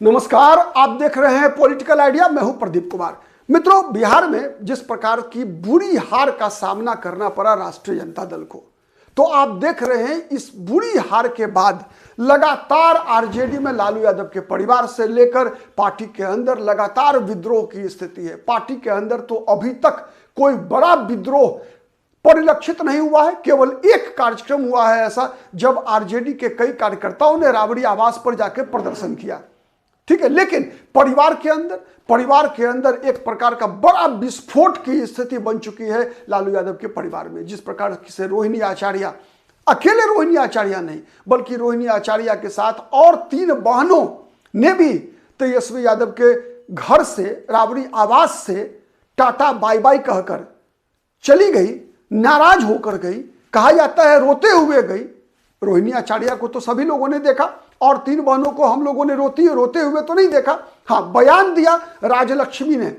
नमस्कार, आप देख रहे हैं पॉलिटिकल आइडिया। मैं हूं प्रदीप कुमार। मित्रों, बिहार में जिस प्रकार की बुरी हार का सामना करना पड़ा राष्ट्रीय जनता दल को, तो आप देख रहे हैं इस बुरी हार के बाद लगातार आरजेडी में लालू यादव के परिवार से लेकर पार्टी के अंदर लगातार विद्रोह की स्थिति है। पार्टी के अंदर तो अभी तक कोई बड़ा विद्रोह परिलक्षित नहीं हुआ है। केवल एक कार्यक्रम हुआ है ऐसा, जब आरजेडी के कई कार्यकर्ताओं ने राबड़ी आवास पर जाकर प्रदर्शन किया, ठीक है। लेकिन परिवार के अंदर एक प्रकार का बड़ा विस्फोट की स्थिति बन चुकी है लालू यादव के परिवार में। जिस प्रकार से रोहिणी आचार्य, अकेले रोहिणी आचार्य नहीं बल्कि रोहिणी आचार्य के साथ और 3 बहनों ने भी तेजस्वी यादव के घर से राबड़ी आवास से टाटा बाय बाय कहकर चली गई, नाराज होकर गई, कहा जाता है रोते हुए गई। रोहिणी आचार्य को तो सभी लोगों ने देखा और 3 बहनों को हम लोगों ने रोते हुए तो नहीं देखा। हाँ, बयान दिया राजलक्ष्मी ने,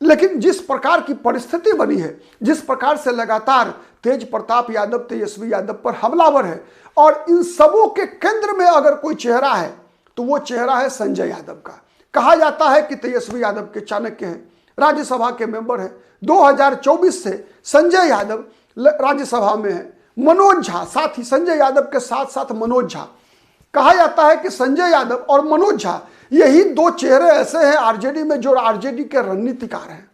लेकिन जिस प्रकार की परिस्थिति बनी है, जिस प्रकार से लगातार तेज प्रताप यादव तेजस्वी यादव पर हमलावर है, और इन सबों के केंद्र में अगर कोई चेहरा है तो वो चेहरा है संजय यादव का। कहा जाता है कि तेजस्वी यादव के चाणक्य हैं, राज्यसभा के मेंबर हैं। 2024 से संजय यादव राज्यसभा में है, मनोज झा साथ ही, संजय यादव के साथ साथ मनोज झा। कहा जाता है कि संजय यादव और मनोज झा यही 2 चेहरे ऐसे हैं आरजेडी में जो आरजेडी के रणनीतिकार हैं।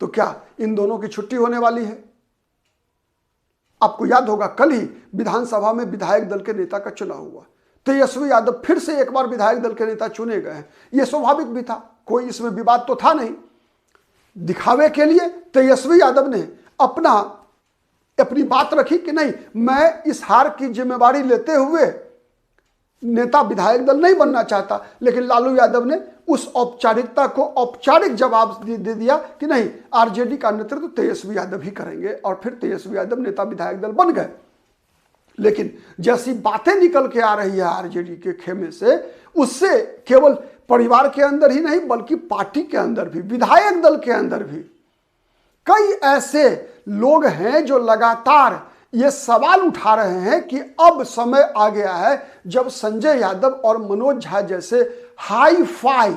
तो क्या इन दोनों की छुट्टी होने वाली है? आपको याद होगा कल ही विधानसभा में विधायक दल के नेता का चुनाव हुआ। तेजस्वी यादव फिर से एक बार विधायक दल के नेता चुने गए हैं। यह स्वाभाविक भी था, कोई इसमें विवाद तो था नहीं। दिखावे के लिए तेजस्वी यादव ने अपनी बात रखी कि नहीं, मैं इस हार की जिम्मेवारी लेते हुए नेता विधायक दल नहीं बनना चाहता। लेकिन लालू यादव ने उस औपचारिकता को औपचारिक जवाब दे दिया कि नहीं, आरजेडी का नेतृत्व तेजस्वी यादव ही करेंगे, और फिर तेजस्वी यादव नेता विधायक दल बन गए। लेकिन जैसी बातें निकल के आ रही है आरजेडी के खेमे से, उससे केवल परिवार के अंदर ही नहीं बल्कि पार्टी के अंदर भी, विधायक दल के अंदर भी कई ऐसे लोग हैं जो लगातार ये सवाल उठा रहे हैं कि अब समय आ गया है जब संजय यादव और मनोज झा जैसे हाई फाई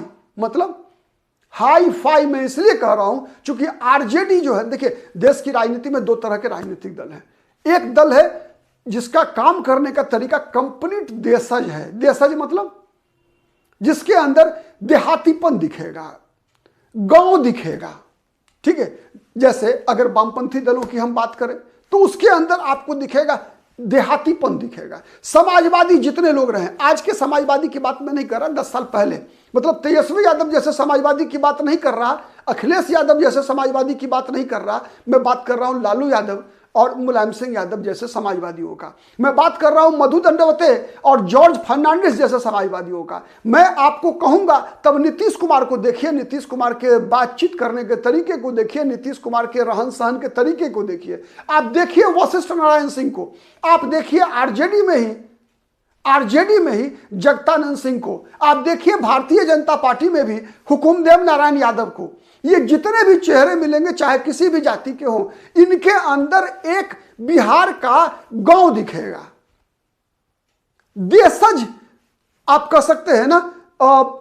मैं इसलिए कह रहा हूं क्योंकि आरजेडी जो है, देखिए, देश की राजनीति में 2 तरह के राजनीतिक दल हैं। एक दल है जिसका काम करने का तरीका कंप्लीट देशज है। देशज मतलब जिसके अंदर देहातीपन दिखेगा, गांव दिखेगा, ठीक है। जैसे अगर वामपंथी दलों की हम बात करें तो उसके अंदर आपको दिखेगा देहातीपन दिखेगा। समाजवादी जितने लोग रहे, आज के समाजवादी की बात मैं नहीं कर रहा, 10 साल पहले, मतलब तेजस्वी यादव जैसे समाजवादी की बात नहीं कर रहा, अखिलेश यादव जैसे समाजवादी की बात नहीं कर रहा। मैं बात कर रहा हूं लालू यादव और मुलायम सिंह यादव जैसे समाजवादियों का। मैं बात कर रहा हूं मधु दंडवते और जॉर्ज फर्नांडिस जैसे समाजवादियों का। मैं आपको कहूंगा तब नीतीश कुमार को देखिए, नीतीश कुमार के बातचीत करने के तरीके को देखिए, नीतीश कुमार के रहन सहन के तरीके को देखिए। आप देखिए वशिष्ठ नारायण सिंह को, आप देखिए आरजेडी में ही जगतानंद सिंह को, आप देखिए भारतीय जनता पार्टी में भी हुकुमदेव नारायण यादव को। ये जितने भी चेहरे मिलेंगे, चाहे किसी भी जाति के हों, इनके अंदर एक बिहार का गांव दिखेगा। देशज आप कह सकते हैं ना,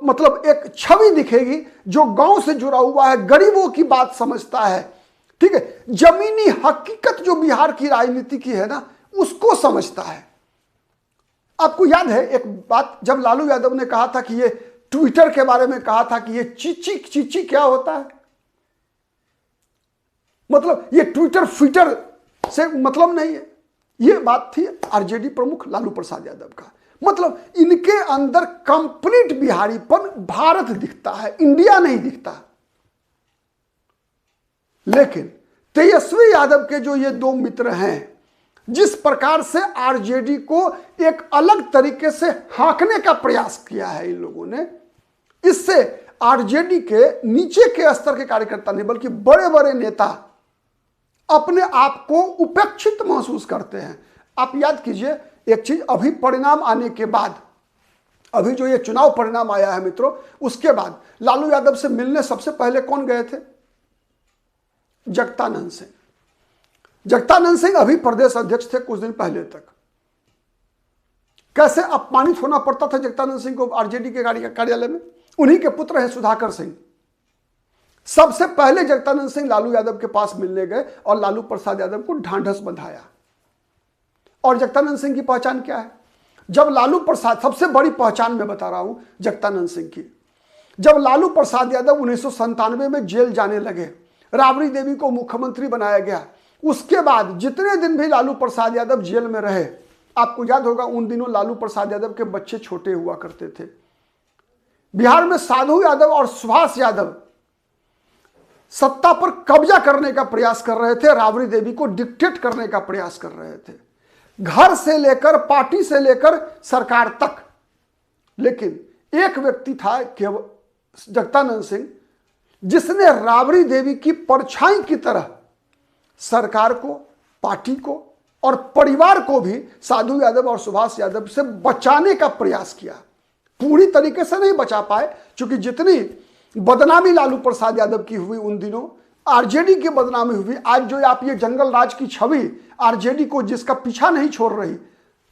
मतलब एक छवि दिखेगी जो गांव से जुड़ा हुआ है, गरीबों की बात समझता है, ठीक है। जमीनी हकीकत जो बिहार की राजनीति की है ना, उसको समझता है। आपको याद है एक बात, जब लालू यादव ने कहा था कि ये ट्विटर के बारे में कहा था कि ये चीची क्या होता है, मतलब ये ट्विटर फीटर से मतलब नहीं है। ये बात थी आरजेडी प्रमुख लालू प्रसाद यादव का। मतलब इनके अंदर कंप्लीट बिहारीपन, भारत दिखता है, इंडिया नहीं दिखता। लेकिन तेजस्वी यादव के जो ये 2 मित्र हैं, जिस प्रकार से आरजेडी को एक अलग तरीके से हाँकने का प्रयास किया है इन लोगों ने, इससे आरजेडी के नीचे के स्तर के कार्यकर्ता नहीं बल्कि बड़े बड़े नेता अपने आप को उपेक्षित महसूस करते हैं। आप याद कीजिए एक चीज, अभी परिणाम आने के बाद, अभी जो ये चुनाव परिणाम आया है मित्रों, उसके बाद लालू यादव से मिलने सबसे पहले कौन गए थे? जगतानंद सिंह। जगतानंद सिंह अभी प्रदेश अध्यक्ष थे कुछ दिन पहले तक। कैसे अपमानित होना पड़ता था जगदानंद सिंह को आरजेडी के कार्यालय में। उन्हीं के पुत्र हैं सुधाकर सिंह। सबसे पहले जगदानंद सिंह लालू यादव के पास मिलने गए और लालू प्रसाद यादव को ढांढस बंधाया। और जगदानंद सिंह की पहचान क्या है? जब लालू प्रसाद, सबसे बड़ी पहचान मैं बता रहा हूं जगदानंद सिंह की, जब लालू प्रसाद यादव 1997 में जेल जाने लगे, राबड़ी देवी को मुख्यमंत्री बनाया गया, उसके बाद जितने दिन भी लालू प्रसाद यादव जेल में रहे, आपको याद होगा उन दिनों लालू प्रसाद यादव के बच्चे छोटे हुआ करते थे। बिहार में साधु यादव और सुभाष यादव सत्ता पर कब्जा करने का प्रयास कर रहे थे, राबड़ी देवी को डिक्टेट करने का प्रयास कर रहे थे, घर से लेकर, पार्टी से लेकर सरकार तक। लेकिन एक व्यक्ति था केवल जगदानंद सिंह, जिसने राबड़ी देवी की परछाई की तरह सरकार को, पार्टी को और परिवार को भी साधु यादव और सुभाष यादव से बचाने का प्रयास किया। पूरी तरीके से नहीं बचा पाए, क्योंकि जितनी बदनामी लालू प्रसाद यादव की हुई उन दिनों, आरजेडी की बदनामी हुई। आज जो आप ये जंगल राज की छवि आरजेडी को, जिसका पीछा नहीं छोड़ रही,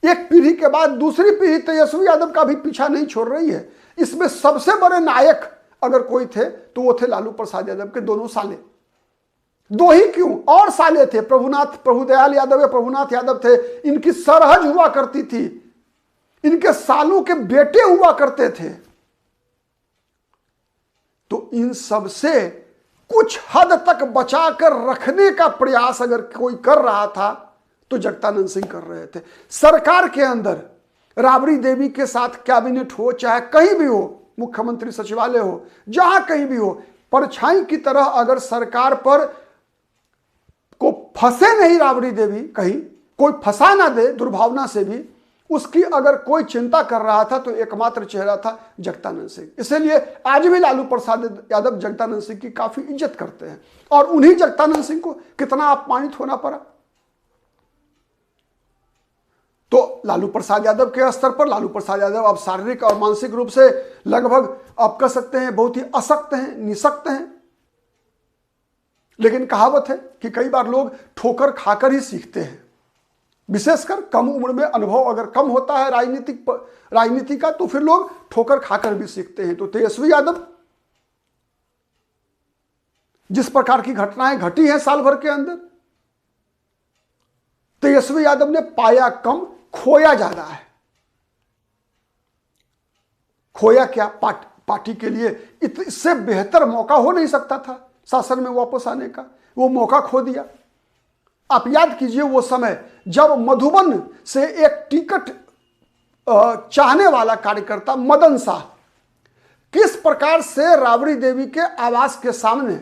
एक पीढ़ी के बाद दूसरी पीढ़ी तेजस्वी यादव का भी पीछा नहीं छोड़ रही है, इसमें सबसे बड़े नायक अगर कोई थे तो वो थे लालू प्रसाद यादव के दोनों साले। दो ही क्यों, और साले थे, प्रभुदयाल यादव या प्रभुनाथ यादव थे, इनकी सरहज हुआ करती थी, इनके सालों के बेटे हुआ करते थे। तो इन सब से कुछ हद तक बचाकर रखने का प्रयास अगर कोई कर रहा था तो जगदानंद सिंह कर रहे थे। सरकार के अंदर राबड़ी देवी के साथ कैबिनेट हो, चाहे कहीं भी हो, मुख्यमंत्री सचिवालय हो, जहां कहीं भी हो, परछाई की तरह अगर सरकार पर को फंसे नहीं राबड़ी देवी, कहीं कोई फंसा ना दे दुर्भावना से भी, उसकी अगर कोई चिंता कर रहा था तो एकमात्र चेहरा था जगदानंद सिंह। इसलिए आज भी लालू प्रसाद यादव जगदानंद सिंह की काफी इज्जत करते हैं, और उन्हीं जगदानंद सिंह को कितना अपमानित होना पड़ा। तो लालू प्रसाद यादव के स्तर पर लालू प्रसाद यादव अब शारीरिक और मानसिक रूप से लगभग आप कह सकते हैं बहुत ही अशक्त हैं, निशक्त हैं। लेकिन कहावत है कि कई बार लोग ठोकर खाकर ही सीखते हैं, विशेषकर कम उम्र में अनुभव अगर कम होता है राजनीति का, तो फिर लोग ठोकर खाकर भी सीखते हैं। तो तेजस्वी यादव, जिस प्रकार की घटनाएं घटी हैं साल भर के अंदर, तेजस्वी यादव ने पाया कम, खोया ज्यादा है। खोया क्या? पार्टी के लिए इससे बेहतर मौका हो नहीं सकता था शासन में वापस आने का, वो मौका खो दिया। आप याद कीजिए वो समय जब मधुबन से एक टिकट चाहने वाला कार्यकर्ता मदन शाह किस प्रकार से राबड़ी देवी के आवास के सामने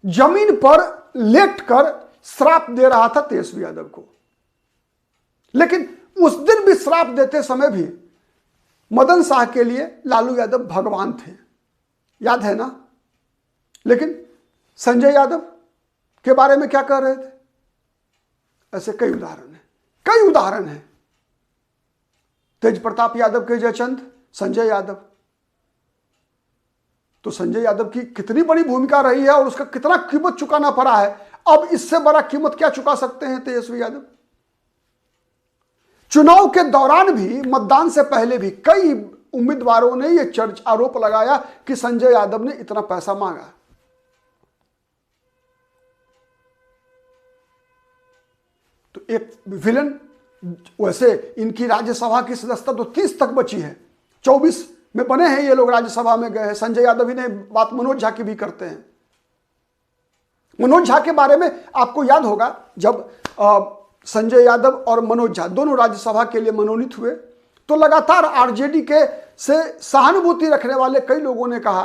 जमीन पर लेटकर श्राप दे रहा था तेजस्वी यादव को। लेकिन उस दिन भी श्राप देते समय भी मदन शाह के लिए लालू यादव भगवान थे, याद है ना? लेकिन संजय यादव के बारे में क्या कह रहे थे? ऐसे कई उदाहरण हैं। तेज प्रताप यादव के जयचंद, संजय यादव। तो संजय यादव की कितनी बड़ी भूमिका रही है और उसका कितना कीमत चुकाना पड़ा है। अब इससे बड़ा कीमत क्या चुका सकते हैं तेजस्वी यादव? चुनाव के दौरान भी, मतदान से पहले भी कई उम्मीदवारों ने यह आरोप लगाया कि संजय यादव ने इतना पैसा मांगा। तो एक विलन, वैसे इनकी राज्यसभा की सदस्यता तो 30 तक बची है, 24 में बने हैं ये लोग, राज्यसभा में गए हैं। संजय यादव ही ने बात मनोज झा की भी करते हैं। मनोज झा के बारे में आपको याद होगा, जब संजय यादव और मनोज झा दोनों राज्यसभा के लिए मनोनीत हुए तो लगातार आरजेडी के से सहानुभूति रखने वाले कई लोगों ने कहा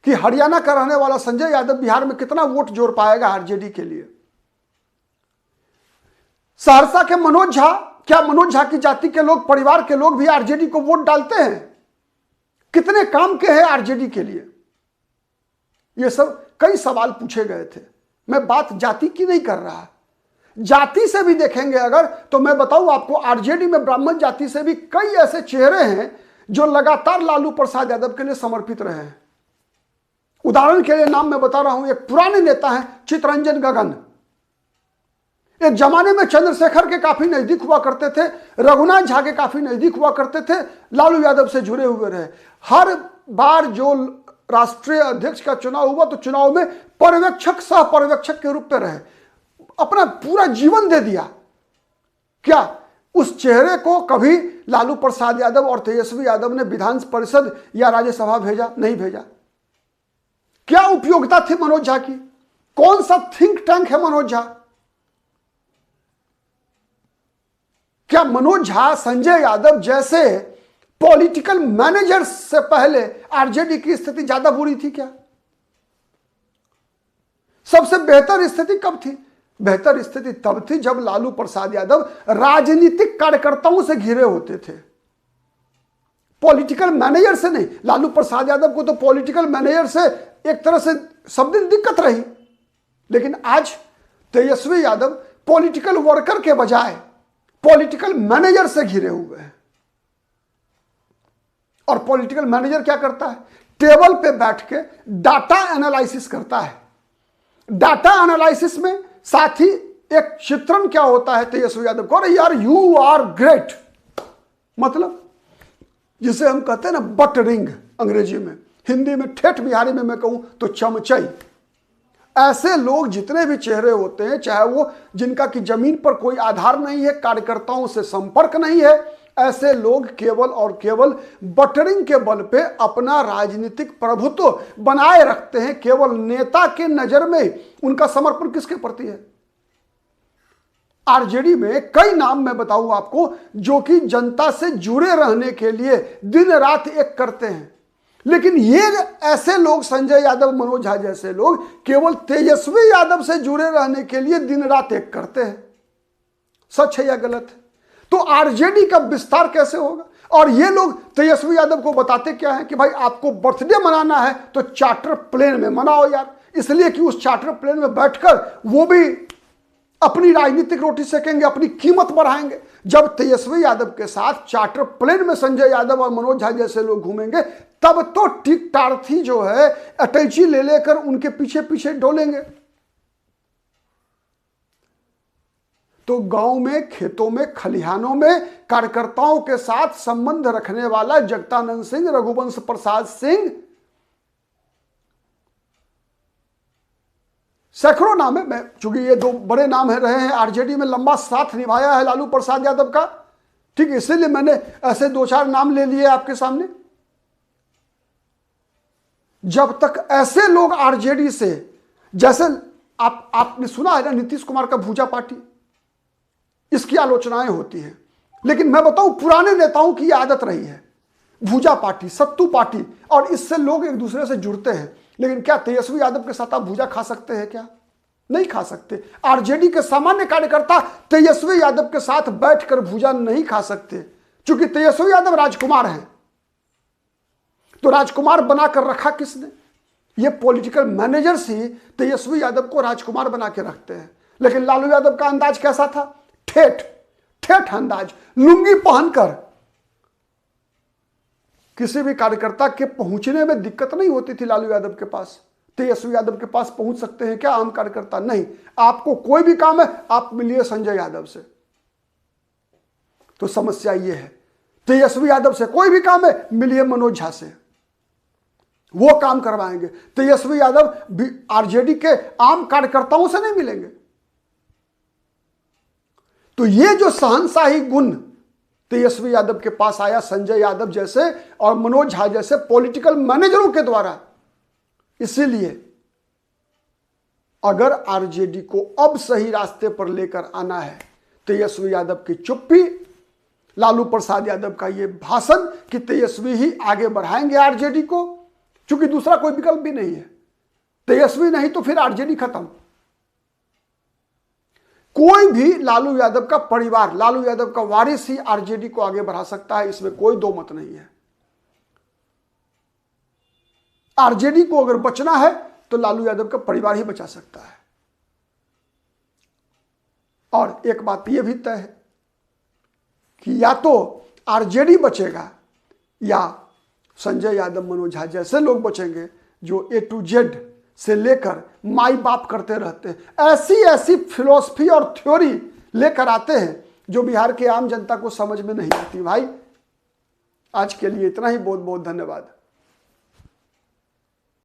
कि हरियाणा का रहने वाला संजय यादव बिहार में कितना वोट जोड़ पाएगा आरजेडी के लिए। सहरसा के मनोज झा, क्या मनोज झा की जाति के लोग, परिवार के लोग भी आरजेडी को वोट डालते हैं? कितने काम के हैं आरजेडी के लिए? ये सब कई सवाल पूछे गए थे। मैं बात जाति की नहीं कर रहा, जाति से भी देखेंगे अगर तो मैं बताऊं आपको, आरजेडी में ब्राह्मण जाति से भी कई ऐसे चेहरे हैं जो लगातार लालू प्रसाद यादव के लिए समर्पित रहे हैं। उदाहरण के लिए नाम मैं बता रहा हूं, एक पुराने नेता हैं चितरंजन गगन। एक जमाने में चंद्रशेखर के काफी नजदीक हुआ करते थे, रघुनाथ झा के काफी नजदीक हुआ करते थे, लालू यादव से जुड़े हुए रहे। हर बार जो राष्ट्रीय अध्यक्ष का चुनाव हुआ तो चुनाव में पर्यवेक्षक सह पर्यवेक्षक के रूप में रहे, अपना पूरा जीवन दे दिया। क्या उस चेहरे को कभी लालू प्रसाद यादव और तेजस्वी यादव ने विधान परिषद या राज्यसभा भेजा? नहीं भेजा। क्या उपयोगिता थी मनोज झा की? कौन सा थिंक टैंक है मनोज झा? क्या मनोज झा संजय यादव जैसे पॉलिटिकल मैनेजर से पहले आरजेडी की स्थिति ज्यादा बुरी थी क्या? सबसे बेहतर स्थिति कब थी? बेहतर स्थिति तब थी जब लालू प्रसाद यादव राजनीतिक कार्यकर्ताओं से घिरे होते थे, पॉलिटिकल मैनेजर से नहीं। लालू प्रसाद यादव को तो पॉलिटिकल मैनेजर से एक तरह से सब दिन दिक्कत रही, लेकिन आज तेजस्वी यादव पॉलिटिकल वर्कर के बजाय पॉलिटिकल मैनेजर से घिरे हुए हैं। और पॉलिटिकल मैनेजर क्या करता है? टेबल पे बैठ के डाटा एनालिसिस करता है। डाटा एनालिसिस में साथ ही एक चित्रण क्या होता है तेजस्वी यादव को, अरे यार यू आर ग्रेट, मतलब जिसे हम कहते हैं ना बटरिंग अंग्रेजी में, हिंदी में ठेठ बिहारी में मैं कहूं तो चमचई। ऐसे लोग जितने भी चेहरे होते हैं, चाहे वो जिनका कि जमीन पर कोई आधार नहीं है, कार्यकर्ताओं से संपर्क नहीं है, ऐसे लोग केवल और केवल बटरिंग के बल पे अपना राजनीतिक प्रभुत्व बनाए रखते हैं। केवल नेता के नजर में उनका समर्पण किसके प्रति है? आरजेडी में कई नाम मैं बताऊं आपको जो कि जनता से जुड़े रहने के लिए दिन रात एक करते हैं, लेकिन ये ऐसे लोग संजय यादव, मनोज झा जैसे लोग केवल तेजस्वी यादव से जुड़े रहने के लिए दिन रात एक करते हैं। सच है या गलत है? तो आरजेडी का विस्तार कैसे होगा? और ये लोग तेजस्वी यादव को बताते क्या है कि भाई आपको बर्थडे मनाना है तो चार्टर प्लेन में मनाओ यार, इसलिए कि उस चार्टर प्लेन में बैठकर वो भी अपनी राजनीतिक रोटी सेकेंगे, अपनी कीमत बढ़ाएंगे। जब तेजस्वी यादव के साथ चार्टर प्लेन में संजय यादव और मनोज झा जैसे लोग घूमेंगे, तब तो टिक टार्थी जो है अटैची ले लेकर उनके पीछे पीछे डोलेंगे। तो गांव में, खेतों में, खलिहानों में कार्यकर्ताओं के साथ संबंध रखने वाला जगदानंद सिंह, रघुवंश प्रसाद सिंह, सैकड़ों नाम है। चूंकि ये दो बड़े नाम है रहे हैं, आरजेडी में लंबा साथ निभाया है लालू प्रसाद यादव का, ठीक, इसीलिए मैंने ऐसे दो चार नाम ले लिए आपके सामने। जब तक ऐसे लोग आरजेडी से, जैसे आपने सुना है ना नीतीश कुमार का भूजा पार्टी, इसकी आलोचनाएं होती हैं, लेकिन मैं बताऊं पुराने नेताओं की आदत रही है भूजा पार्टी, सत्तू पार्टी, और इससे लोग एक दूसरे से जुड़ते हैं। लेकिन क्या तेजस्वी यादव के साथ आप भूजा खा सकते हैं क्या? नहीं खा सकते। आरजेडी के सामान्य कार्यकर्ता तेजस्वी यादव के साथ बैठकर भूजा नहीं खा सकते, क्योंकि तेजस्वी यादव राजकुमार हैं। तो राजकुमार बनाकर रखा किसने? ये पॉलिटिकल मैनेजर्स ही तेजस्वी यादव को राजकुमार बना के रखते हैं। लेकिन लालू यादव का अंदाज कैसा था? ठेठ ठेठ अंदाज, लुंगी पहनकर। किसी भी कार्यकर्ता के पहुंचने में दिक्कत नहीं होती थी लालू यादव के पास। तेजस्वी यादव के पास पहुंच सकते हैं क्या आम कार्यकर्ता? नहीं। आपको कोई भी काम है आप मिलिए संजय यादव से। तो समस्या यह है, तेजस्वी यादव से कोई भी काम है मिलिए मनोज झा से, वो काम करवाएंगे। तेजस्वी यादव भी आरजेडी के आम कार्यकर्ताओं से नहीं मिलेंगे। तो ये जो शहंशाही गुण तेजस्वी यादव के पास आया संजय यादव जैसे और मनोज झा जैसे पॉलिटिकल मैनेजरों के द्वारा, इसीलिए अगर आरजेडी को अब सही रास्ते पर लेकर आना है, तेजस्वी यादव की चुप्पी, लालू प्रसाद यादव का यह भाषण कि तेजस्वी ही आगे बढ़ाएंगे आरजेडी को, क्योंकि दूसरा कोई विकल्प भी नहीं है। तेजस्वी नहीं तो फिर आरजेडी खत्म। कोई भी लालू यादव का परिवार, लालू यादव का वारिस ही आरजेडी को आगे बढ़ा सकता है, इसमें कोई दो मत नहीं है। आरजेडी को अगर बचना है तो लालू यादव का परिवार ही बचा सकता है। और एक बात यह भी तय है कि या तो आरजेडी बचेगा या संजय यादव, मनोज झा जैसे लोग बचेंगे जो A to Z से लेकर माई बाप करते रहते हैं। ऐसी ऐसी फिलॉसफी और थ्योरी लेकर आते हैं जो बिहार के आम जनता को समझ में नहीं आती। भाई आज के लिए इतना ही, बहुत बहुत धन्यवाद।